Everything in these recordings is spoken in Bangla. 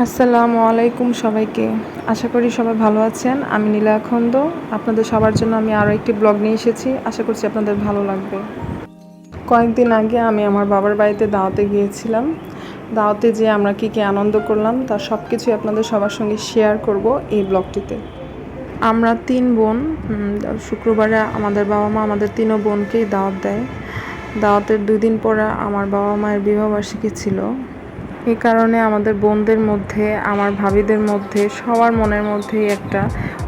আসসালামু আলাইকুম সবাইকে। আশা করি সবাই ভালো আছেন। আমি নীলা খন্দ। আপনাদের সবার জন্য আমি আরও একটি ব্লগ নিয়ে এসেছি। আশা করছি আপনাদের ভালো লাগবে। কয়েকদিন আগে আমি আমার বাবার বাড়িতে দাওয়াতে গিয়েছিলাম। দাওয়াতে যেয়ে আমরা কী আনন্দ করলাম তার সব কিছুই আপনাদের সবার সঙ্গে শেয়ার করব এই ব্লগটিতে। আমরা 3 বোন, শুক্রবারে আমাদের বাবা মা আমাদের 3 বোনকেই দাওয়াত দেয়। দাওয়াতের 2 দিন পরে আমার বাবা মায়ের বিবাহবার্ষিকী ছিল। এই কারণে আমাদের বোনদের মধ্যে, আমার ভাবিদের মধ্যে, সবার মনের মধ্যেই একটা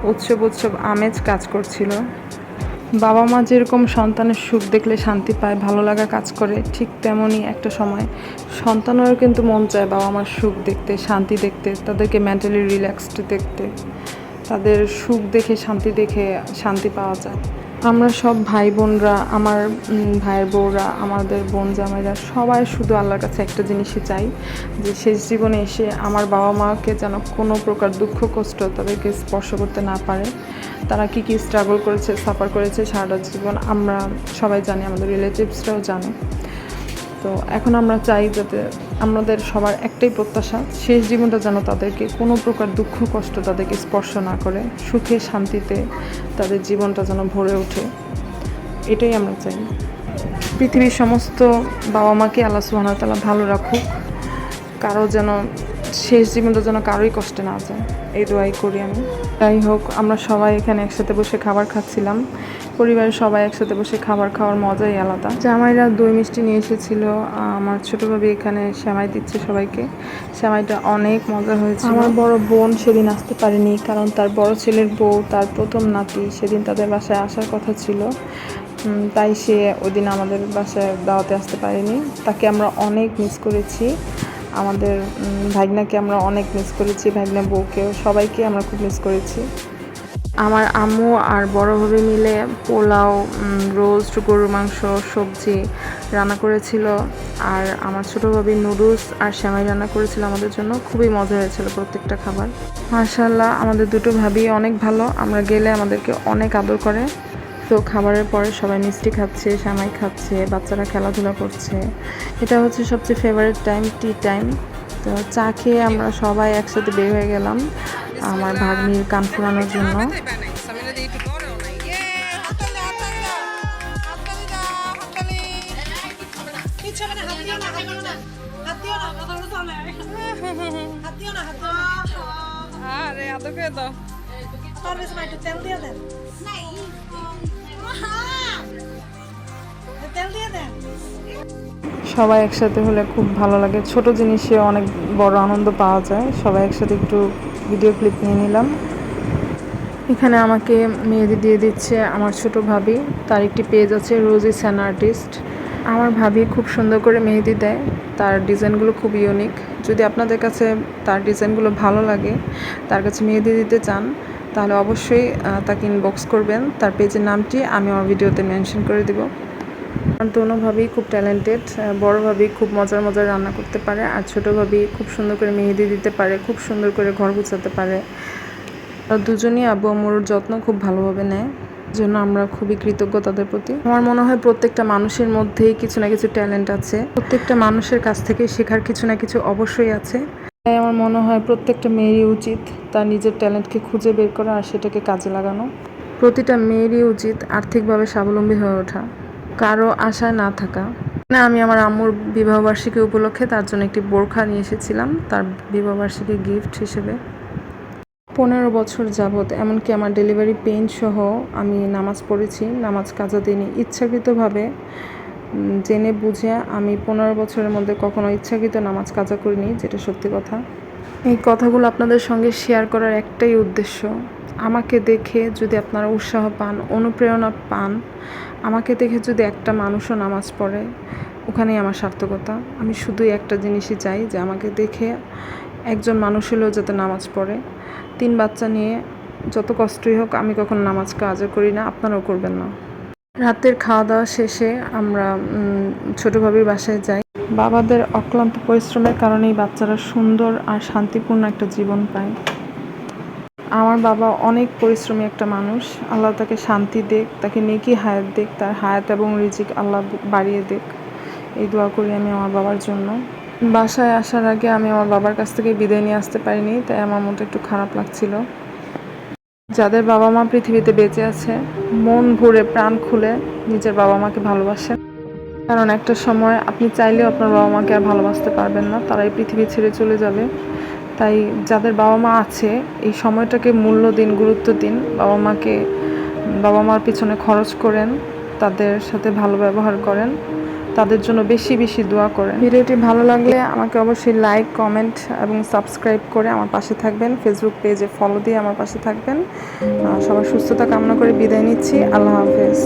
উৎসব আমেজ কাজ করছিল। বাবা মা যেরকম সন্তানের সুখ দেখলে শান্তি পায়, ভালো লাগা কাজ করে, ঠিক তেমনই একটা সময় সন্তানেরও কিন্তু মন চায় বাবা মার সুখ দেখতে, শান্তি দেখতে, তাদেরকে মেন্টালি রিল্যাক্সড দেখতে, তাদের সুখ দেখে শান্তি পাওয়া যায়। আমরা সব ভাই বোনরা, আমার ভাইয়ের বউরা, আমাদের বোন জামাইরা সবাই শুধু আল্লাহর কাছে একটা জিনিসই চাই, যে শেষ জীবনে এসে আমার বাবা মাকে যেন কোনো প্রকার দুঃখ কষ্ট তাদেরকে স্পর্শ করতে না পারে। তারা কী স্ট্রাগল করেছে, সাফার করেছে সারাটা জীবন আমরা সবাই জানি, আমাদের রিলেটিভসরাও জানে। তো এখন আমরা চাই যাতে আমাদের সবার একটাই প্রত্যাশা, শেষ জীবনটা যেন তাদেরকে কোনো প্রকার দুঃখ কষ্ট তাদেরকে স্পর্শ না করে, সুখে শান্তিতে তাদের জীবনটা যেন ভরে ওঠে, এটাই আমরা চাই। পৃথিবীর সমস্ত বাবা মাকে আল্লাহ সুবহানাহু ওয়া তাআলা ভালো রাখুক, কারো যেন শেষ জীবনটা যেন কারোই কষ্টে না যায়, এই দোয়াই করি আমি। যাই হোক, আমরা সবাই এখানে একসাথে বসে খাবার খাচ্ছিলাম। পরিবারের সবাই একসাথে বসে খাবার খাওয়ার মজাই আলাদা। জামাইরা দই মিষ্টি নিয়ে এসেছিল। আমার ছোটো ভাবি এখানে সেমাই দিচ্ছে সবাইকে। সেমাইটা অনেক মজা হয়েছে। আমার বড় বোন সেদিন আসতে পারেনি, কারণ তার বড় ছেলের বউ, তার প্রথম নাতি, সেদিন তাদের বাসায় আসার কথা ছিল। তাই সে ওই দিন আমাদের বাসায় দাওয়াতে আসতে পারেনি। তাকে আমরা অনেক মিস করেছি। আমাদের ভাগনাকে আমরা অনেক মিস করেছি, ভাগনা বউকেও, সবাইকে আমরা খুব মিস করেছি। আমার আম্মু আর বড় ভাবি মিলে পোলাও, রোস্ট, গরুর মাংস, সবজি রান্না করেছিল। আর আমার ছোটো ভাবি নুডলস আর সেমাই রান্না করেছিল আমাদের জন্য। খুবই মজা হয়েছিল প্রত্যেকটা খাবার। মাশাআল্লাহ, আমাদের দুটো ভাবি অনেক ভালো। আমরা গেলে আমাদেরকে অনেক আদর করে। তো খাবারের পরে সবাই মিষ্টি খাচ্ছে, সেমাই খাচ্ছে, বাচ্চারা খেলাধুলা করছে। এটা হচ্ছে সবচেয়ে ফেভারিট টাইম, টি টাইম। তো চা খেয়ে আমরা সবাই একসাথে বের হয়ে গেলাম আমার ভাগ্নির কান ফুরানোর জন্য। সবাই একসাথে হলে খুব ভালো লাগে, ছোট জিনিসে অনেক বড় আনন্দ পাওয়া যায়। সবাই একসাথে একটু ভিডিও ক্লিপ নিয়ে নিলাম। এখানে আমাকে মেহেদি দিয়ে দিচ্ছে আমার ছোট ভাবি। তার একটি পেজ আছে, রোজি স্যান আর্টিস্ট। আমার ভাবি খুব সুন্দর করে মেহেদি দেয়, তার ডিজাইনগুলো খুব ইউনিক। যদি আপনাদের কাছে তার ডিজাইনগুলো ভালো লাগে, তার কাছে মেহেদি দিতে চান, তাহলে অবশ্যই তাকে ইনবক্স করবেন। তার পেজের নামটি আমি আমার ভিডিওতে মেনশন করে দিব। আমার দোনো ভাবি খুব ট্যালেন্টেড। বড় ভাবি খুব মজার রান্না করতে পারে, আর ছোটো ভাবি খুব সুন্দর করে মেহেদি দিতে পারে, খুব সুন্দর করে ঘর গুছাতে পারে। দুজনই আব্বু আম্মুর যত্ন খুব ভালোভাবে নেয়, জন্য আমরা খুবই কৃতজ্ঞ তাদের প্রতি। আমার মনে হয় প্রত্যেকটা মানুষের মধ্যেই কিছু না কিছু ট্যালেন্ট আছে, প্রত্যেকটা মানুষের কাছ থেকে শেখার কিছু না কিছু অবশ্যই আছে। তাই আমার মনে হয় প্রত্যেকটা মেয়েরই উচিত তার নিজের ট্যালেন্টকে খুঁজে বের করা আর সেটাকে কাজে লাগানো। প্রতিটা মেয়েরই উচিত আর্থিকভাবে স্বাবলম্বী হয়ে ওঠা, কারো আশায় না থাকা। আমি আমার আম্মুর বিবাহবার্ষিকী উপলক্ষে তার জন্য একটি বোরখা নিয়ে এসেছিলাম, তার বিবাহবার্ষিকী গিফট হিসেবে। 15 বছর যাবৎ, এমনকি আমার ডেলিভারি পেইন সহ আমি নামাজ পড়েছি, নামাজ কাজা দিইনি ইচ্ছাকৃতভাবে। জেনে বুঝে আমি 15 বছরের মধ্যে কখনো ইচ্ছাকৃত নামাজ কাজা করিনি, যেটা সত্যি কথা। এই কথাগুলো আপনাদের সঙ্গে শেয়ার করার একটাই উদ্দেশ্য, আমাকে দেখে যদি আপনারা উৎসাহ পান, অনুপ্রেরণা পান, আমাকে দেখে যদি একটা মানুষও নামাজ পড়ে, ওখানেই আমার সার্থকতা। আমি শুধুই একটা জিনিসই চাই, যে আমাকে দেখে একজন মানুষ হলেও যাতে নামাজ পড়ে। 3 বাচ্চা নিয়ে যত কষ্টই হোক, আমি কখনো নামাজ কাজা করি না, আপনারাও করবেন না। রাতের খাওয়া দাওয়া শেষে আমরা ছোটো ভাবির বাসায় যাই। বাবাদের অক্লান্ত পরিশ্রমের কারণেই বাচ্চারা সুন্দর আর শান্তিপূর্ণ একটা জীবন পায়। আমার বাবা অনেক পরিশ্রমী একটা মানুষ। আল্লাহ তাকে শান্তি দেক, তাকে নেকি হায়াত দেক, তার হায়াত এবং রিজিক আল্লাহ বাড়িয়ে দেক, এই দোয়া করি আমি আমার বাবার জন্য। বাসায় আসার আগে আমি আমার বাবার কাছ থেকে বিদায় নিয়ে আসতে পারিনি, তাই আমার মনটা একটু খারাপ লাগছিল। যাদের বাবা মা পৃথিবীতে বেঁচে আছে, মন ভরে প্রাণ খুলে নিজের বাবা মাকে ভালোবাসেন, কারণ একটা সময় আপনি চাইলেও আপনার বাবা মাকে আর ভালোবাসতে পারবেন না, তারা এই পৃথিবী ছেড়ে চলে যাবে। তাই যাদের বাবা মা আছে এই সময়টাকে মূল্য দিন, গুরুত্ব দিন, বাবা মার পিছনে খরচ করেন, তাদের সাথে ভালো ব্যবহার করেন, তাদের জন্য বেশি বেশি দোয়া করেন। ভিডিওটি ভালো লাগলে আমাকে অবশ্যই লাইক, কমেন্ট এবং সাবস্ক্রাইব করে আমার পাশে থাকবেন। ফেসবুক পেজে ফলো দিয়ে আমার পাশে থাকবেন। সবার সুস্থতা কামনা করে বিদায় নিচ্ছি। আল্লাহ হাফেজ।